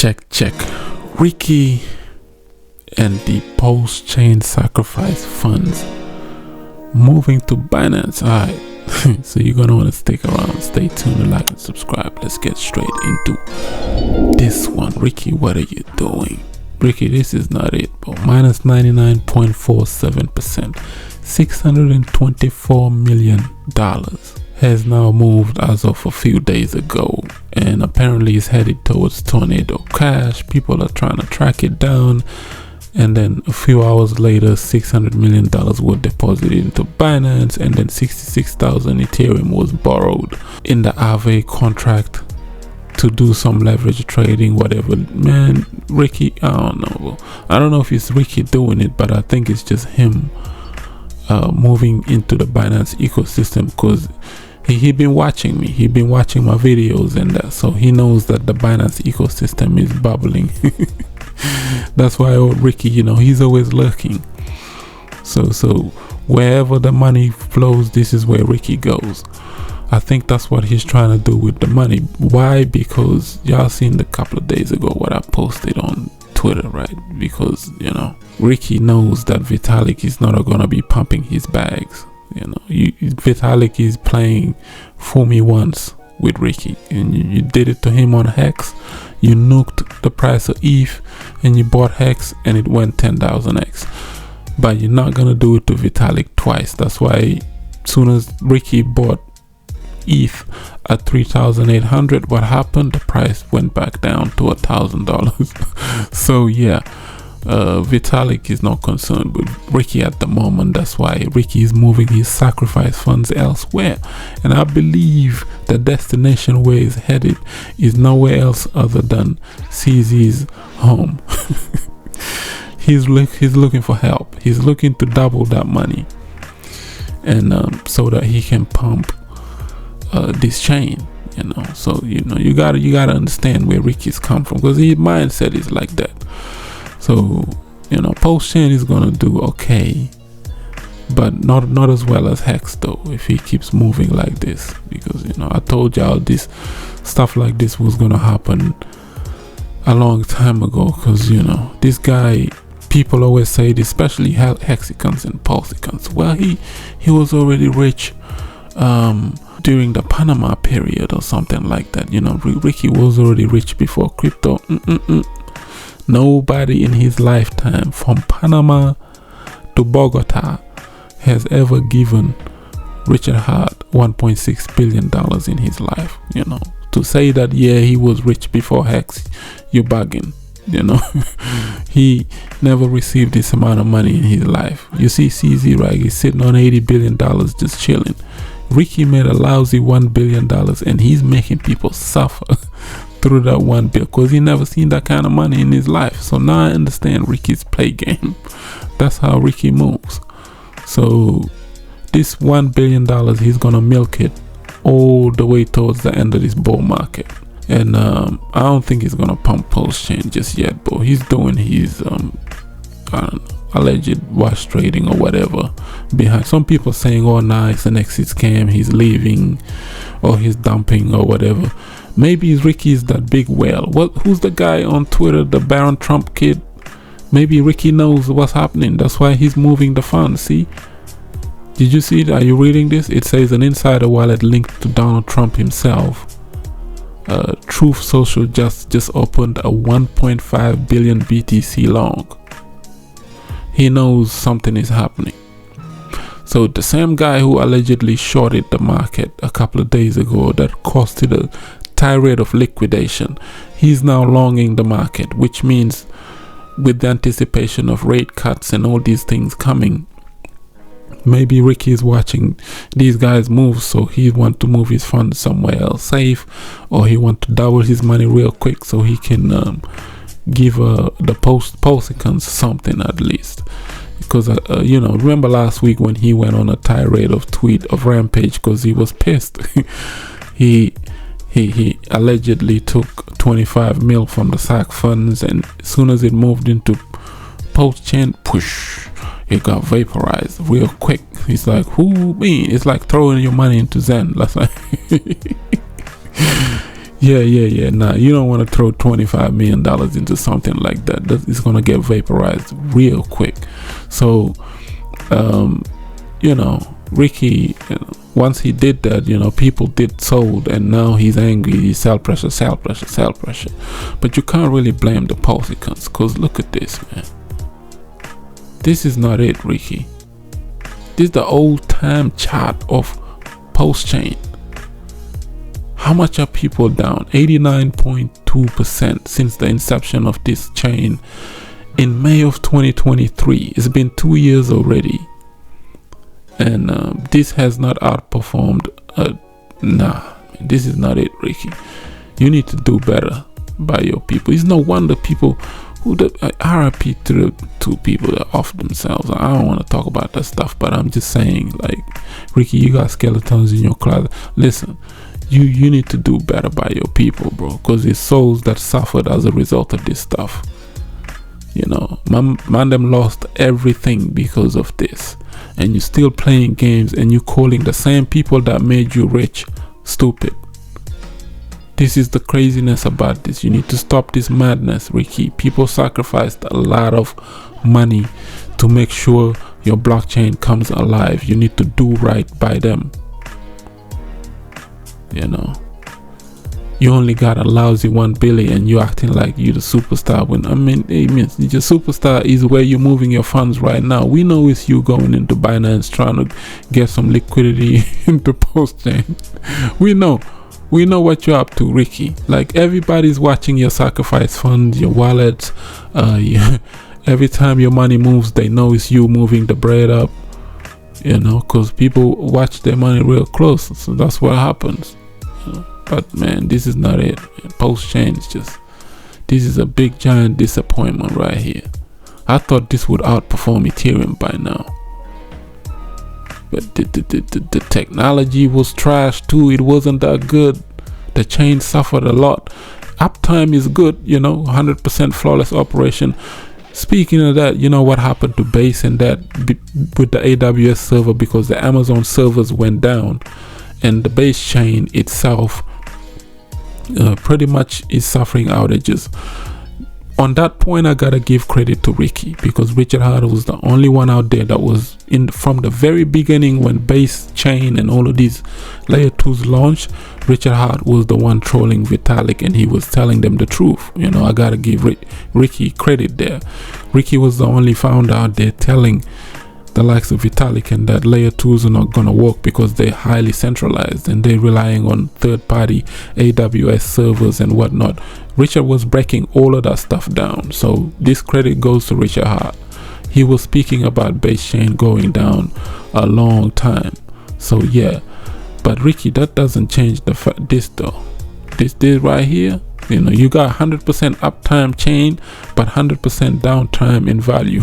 Check. Ricky and the Postchain sacrifice funds moving to Binance. Alright, so you're gonna want to stick around. Stay tuned, like and subscribe. Let's get straight into this one. Ricky, what are you doing? Ricky, this is not it, but minus 99.47%, $624 million has now moved as of a few days ago, and apparently is headed towards Tornado Cash. People are trying to track it down, and then a few hours later $600 million were deposited into Binance, and then 66,000 Ethereum was borrowed in the Aave contract to do some leverage trading, whatever. Man, Ricky, I don't know if it's Ricky doing it, but I think it's just him moving into the Binance ecosystem, because he been watching me, he been watching my videos, and so he knows that the Binance ecosystem is bubbling. That's why Ricky, he's always lurking. So wherever the money flows, this is where Ricky goes. I think that's what he's trying to do with the money. Why? Because y'all seen a couple of days ago what I posted on Twitter, right? Because Ricky knows that Vitalik is not gonna be pumping his bags. Vitalik is playing fool me once with Ricky, and you did it to him on Hex. You nuked the price of ETH and you bought Hex and it went 10,000x, but you're not gonna do it to Vitalik twice. That's why soon as Ricky bought ETH at 3,800, what happened? The price went back down to $1,000. So yeah, Vitalik is not concerned with Ricky at the moment. That's why Ricky is moving his sacrifice funds elsewhere, and I believe the destination where he's headed is nowhere else other than CZ's home. He's looking for help. He's looking to double that money, and so that he can pump this chain. So you gotta understand where Ricky's come from, because his mindset is like that. So Postchain is gonna do okay, but not as well as Hex though, if he keeps moving like this, because I told y'all this stuff like this was gonna happen a long time ago, because this guy, people always say this, especially hexicans and pulsicans. Well, he was already rich during the Panama period or something like that. Ricky was already rich before crypto. Nobody in his lifetime from Panama to Bogota has ever given Richard Heart $1.6 billion in his life. To say that he was rich before Hex, you're bugging. He never received this amount of money in his life. You see CZ, right? He's sitting on $80 billion just chilling. Ricky made a lousy $1 billion, and he's making people suffer through that $1 billion, because he never seen that kind of money in his life. So now I understand Ricky's play game. That's how Ricky moves. So this $1 billion, he's gonna milk it all the way towards the end of this bull market. And I don't think he's gonna pump Postchain just yet, but he's doing his alleged wash trading or whatever behind. Some people saying, oh nah, it's an exit scam, he's leaving or he's dumping or whatever. Maybe Ricky is that big whale. Who's the guy on Twitter, the Baron Trump kid? Maybe Ricky knows what's happening. That's why he's moving the funds. See, did you see it? Are you reading this? It says an insider wallet linked to Donald Trump himself, Truth Social, just opened a 1.5 billion BTC long. He knows something is happening. So the same guy who allegedly shorted the market a couple of days ago, that caused it a tirade of liquidation, he's now longing the market, which means with the anticipation of rate cuts and all these things coming, maybe Ricky is watching these guys move, so he want to move his funds somewhere else safe, or he want to double his money real quick so he can give the pulsicans something at least. Because remember last week when he went on a tirade of rampage because he was pissed. he allegedly took 25 mil from the SAC funds, and as soon as it moved into Postchain, push, it got vaporized real quick. He's like, who me? It's like throwing your money into Zen. That's like Yeah. Nah, you don't want to throw $25 million into something like that. It's gonna get vaporized real quick. So, Ricky, once he did that, people did sold, and now he's angry. He's sell pressure. But you can't really blame the Postchains, because look at this, man. This is not it, Ricky. This is the old time chart of Postchain. How much are people down? 89.2% since the inception of this chain in May of 2023. It's been 2 years already. And this has not outperformed. Nah, this is not it, Ricky. You need to do better by your people. It's no wonder people who RIP to the two people that off themselves. I don't want to talk about that stuff, but I'm just saying, like, Ricky, you got skeletons in your closet. Listen, you need to do better by your people, bro, because it's souls that suffered as a result of this stuff. Man them lost everything because of this, and you're still playing games, and you calling the same people that made you rich stupid. This is the craziness about this. You need to stop this madness, Ricky. People sacrificed a lot of money to make sure your blockchain comes alive. You need to do right by them. You only got a lousy 1 billion and you acting like you the superstar, when it means your superstar is where you're moving your funds right now. We know it's you going into Binance trying to get some liquidity into Postchain. We know what you're up to, Ricky. Like, everybody's watching your sacrifice funds, your wallets. Every time your money moves, they know it's you moving the bread up. Because people watch their money real close, so that's what happens. But man, this is not it. Postchain is this is a big giant disappointment right here. I thought this would outperform Ethereum by now, but the technology was trash too. It wasn't that good. The chain suffered a lot. Uptime is good, 100% flawless operation. Speaking of that, what happened to Base and that with the AWS server, because the Amazon servers went down, and the Base chain itself pretty much is suffering outages. On that point, I gotta give credit to Ricky, because Richard Heart was the only one out there that was from the very beginning when Base chain and all of these layer 2s launched. Richard Heart was the one trolling Vitalik, and he was telling them the truth. I gotta give Ricky credit there. Ricky was the only founder out there telling the likes of Vitalik and that layer 2s are not gonna work because they're highly centralized and they're relying on third-party AWS servers and whatnot. Richard was breaking all of that stuff down, so this credit goes to Richard Heart. He was speaking about Base chain going down a long time. So yeah, but Ricky, that doesn't change the fact. This right here, you got 100% uptime chain, but 100% downtime in value.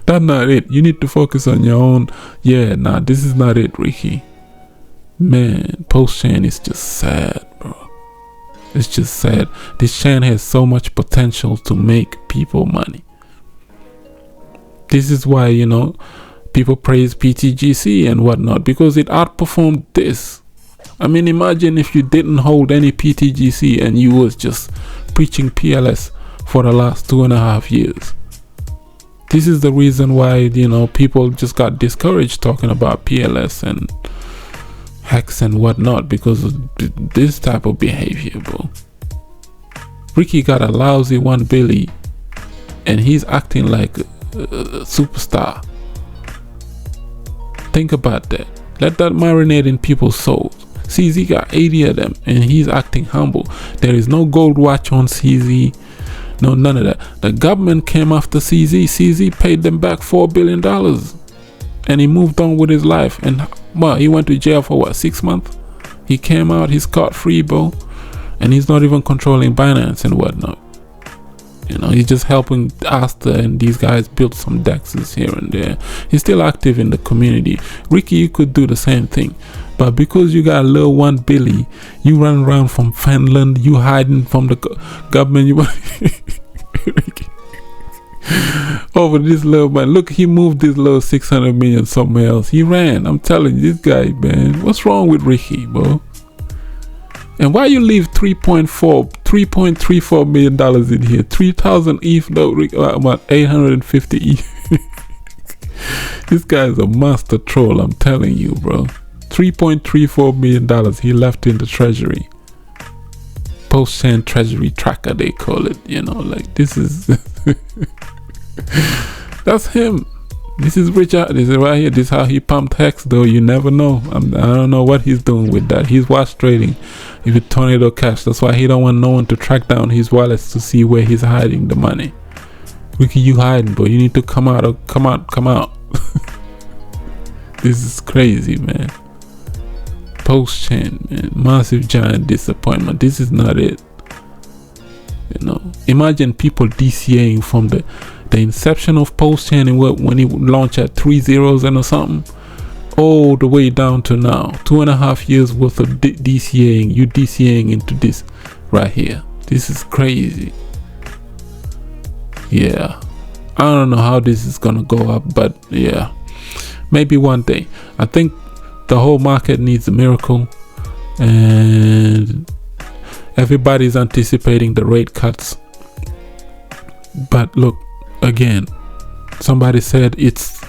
That's not it. You need to focus on your own. This is not it, Ricky. Man, Postchain is just sad, bro. It's just sad. This chain has so much potential to make people money. This is why, people praise PTGC and whatnot, because it outperformed this. Imagine if you didn't hold any PTGC and you was just preaching PLS for the last 2.5 years. This is the reason why, people just got discouraged talking about PLS and Hex and whatnot, because of this type of behavior, bro. Ricky got a lousy 1 billion and he's acting like a superstar. Think about that. Let that marinate in people's souls. CZ got 80 of them and he's acting humble. There is no gold watch on CZ. No, none of that. The government came after CZ. CZ paid them back $4 billion. And he moved on with his life. And he went to jail for 6 months? He came out, he's scot-free, bro. And he's not even controlling Binance and whatnot. He's just helping Asta and these guys build some dexes here and there. He's still active in the community. Ricky, you could do the same thing. But because you got a little 1 billion, you run around from Finland, you hiding from the government. Over this little man. Look, he moved this little 600 million somewhere else. He ran. I'm telling you, this guy, man. What's wrong with Ricky, bro? And why you leave 3.34 million dollars in here? 3,000 ETH, about 850 ETH. This guy is a master troll, I'm telling you, bro. 3.34 million dollars he left in the treasury. Postchain treasury tracker, they call it. You know, like, this is that's him. This is Richard. This is right here. This is how he pumped hex, though. You never know. I don't know what he's doing with that. He's watch trading with Tornado Cash. That's why he don't want no one to track down his wallets to see where he's hiding the money. Where can you hiding, bro? You need to come out. Or come out. This is crazy, man. Postchain, man. Massive giant disappointment. This is not it. You know, imagine people DCAing from the inception of Postchain and when he launched at 3 zeros and or something, all the way down to now, 2.5 years worth of DCAing. You DCAing into this right here. This is crazy. Yeah, I don't know how this is gonna go up, but yeah, maybe one day. I think the whole market needs a miracle, and everybody's anticipating the rate cuts. But look, again, somebody said it's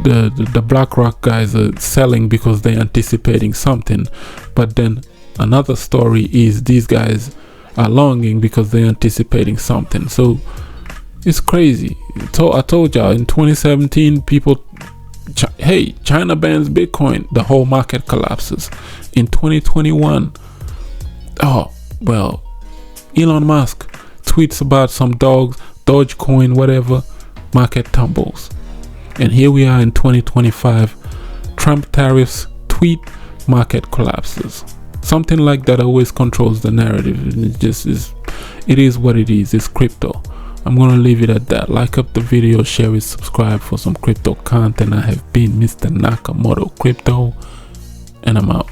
the BlackRock guys are selling because they're anticipating something, but then another story is these guys are longing because they're anticipating something. So it's crazy. I told y'all in 2017, people, hey, China bans Bitcoin, the whole market collapses. In 2021, oh well, Elon Musk tweets about some dogecoin, whatever, market tumbles. And here we are in 2025, Trump tariffs, tweet, market collapses. Something like that always controls the narrative. It just is, it is what it is. It's crypto. I'm gonna leave it at that. Like up the video, share it, subscribe for some crypto content. I have been Mr. Nakamoto Crypto, and I'm out.